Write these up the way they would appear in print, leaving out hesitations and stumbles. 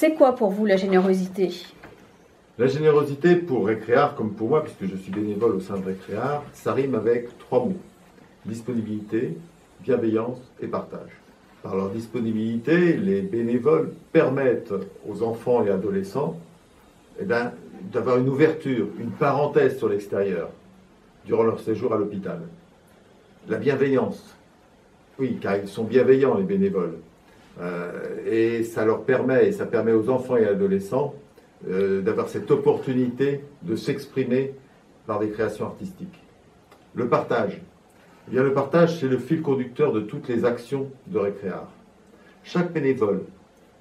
C'est quoi pour vous la générosité? La générosité pour Récréart, comme pour moi, puisque je suis bénévole au sein de Récréart, ça rime avec 3 mots. Disponibilité, bienveillance et partage. Par leur disponibilité, les bénévoles permettent aux enfants et adolescents d'avoir une ouverture, une parenthèse sur l'extérieur durant leur séjour à l'hôpital. La bienveillance, oui, car ils sont bienveillants les bénévoles. Et ça leur permet, et ça permet aux enfants et adolescents d'avoir cette opportunité de s'exprimer par des créations artistiques. Le partage. Eh bien, le partage, c'est le fil conducteur de toutes les actions de Récréart. Chaque bénévole,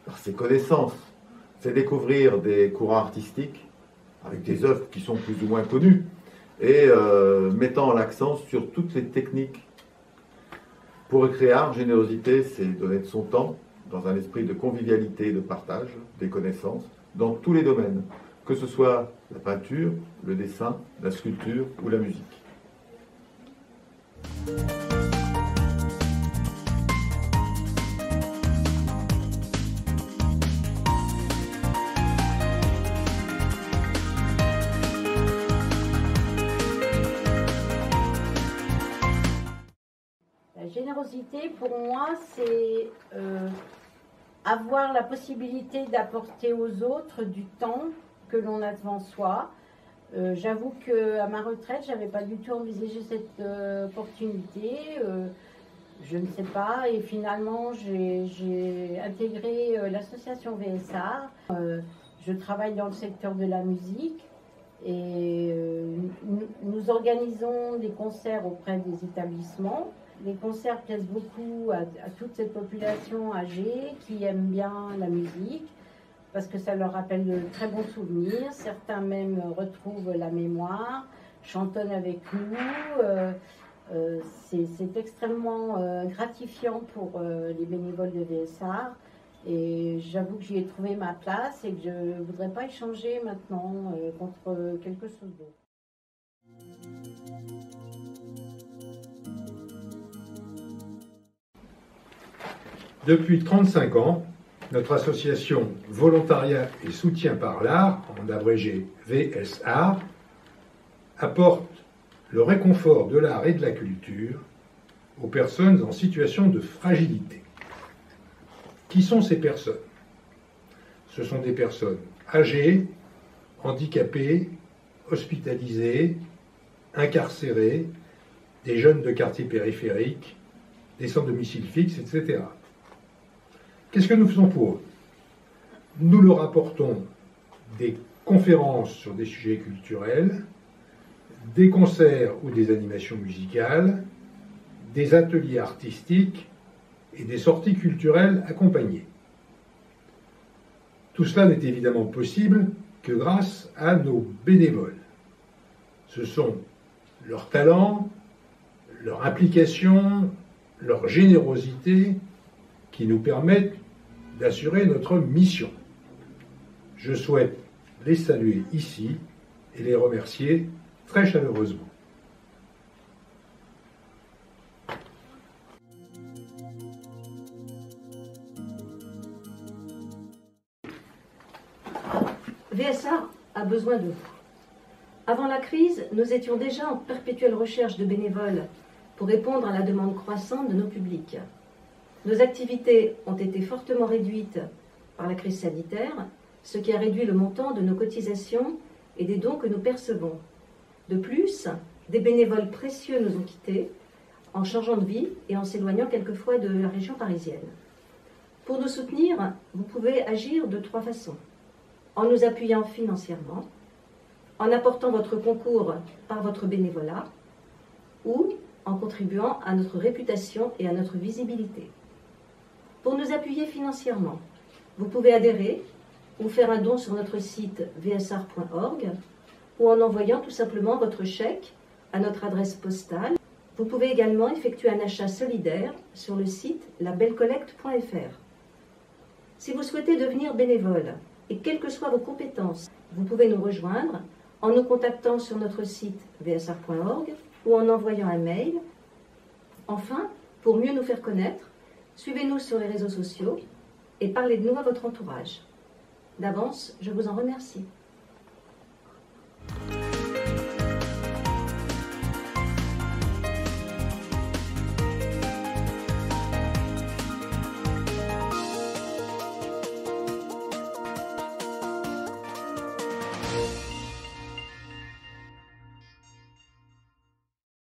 par ses connaissances, fait découvrir des courants artistiques avec des œuvres qui sont plus ou moins connues et mettant l'accent sur toutes les techniques. Pour Récréart, générosité, c'est donner de son temps dans un esprit de convivialité et de partage des connaissances dans tous les domaines, que ce soit la peinture, le dessin, la sculpture ou la musique. La générosité, pour moi, c'est avoir la possibilité d'apporter aux autres du temps que l'on a devant soi. J'avoue qu'à ma retraite, je n'avais pas du tout envisagé cette opportunité. Je ne sais pas, et finalement, j'ai intégré l'association VSA. Je travaille dans le secteur de la musique et nous organisons des concerts auprès des établissements. Les concerts plaisent beaucoup à toute cette population âgée qui aime bien la musique parce que ça leur rappelle de très bons souvenirs. Certains même retrouvent la mémoire, chantonnent avec nous. C'est extrêmement gratifiant pour les bénévoles de VSA. Et j'avoue que j'y ai trouvé ma place et que je ne voudrais pas échanger maintenant contre quelque chose d'autre. Depuis 35 ans, notre association Volontariat et Soutien par l'Art, en abrégé VSA, apporte le réconfort de l'art et de la culture aux personnes en situation de fragilité. Qui sont ces personnes? Ce sont des personnes âgées, handicapées, hospitalisées, incarcérées, des jeunes de quartiers périphériques, des sans domicile fixe, etc. Qu'est-ce que nous faisons pour eux? Nous leur apportons des conférences sur des sujets culturels, des concerts ou des animations musicales, des ateliers artistiques et des sorties culturelles accompagnées. Tout cela n'est évidemment possible que grâce à nos bénévoles. Ce sont leur talent, leur implication, leur générosité qui nous permettent d'assurer notre mission. Je souhaite les saluer ici et les remercier très chaleureusement. VSA a besoin de vous. Avant la crise, nous étions déjà en perpétuelle recherche de bénévoles pour répondre à la demande croissante de nos publics. Nos activités ont été fortement réduites par la crise sanitaire, ce qui a réduit le montant de nos cotisations et des dons que nous percevons. De plus, des bénévoles précieux nous ont quittés en changeant de vie et en s'éloignant quelquefois de la région parisienne. Pour nous soutenir, vous pouvez agir de 3 façons. En nous appuyant financièrement, en apportant votre concours par votre bénévolat ou en contribuant à notre réputation et à notre visibilité. Pour nous appuyer financièrement, vous pouvez adhérer ou faire un don sur notre site vsart.org ou en envoyant tout simplement votre chèque à notre adresse postale. Vous pouvez également effectuer un achat solidaire sur le site labellecollecte.fr. Si vous souhaitez devenir bénévole, et quelles que soient vos compétences, vous pouvez nous rejoindre en nous contactant sur notre site vsart.org ou en envoyant un mail. Enfin, pour mieux nous faire connaître, suivez-nous sur les réseaux sociaux et parlez de nous à votre entourage. D'avance, je vous en remercie.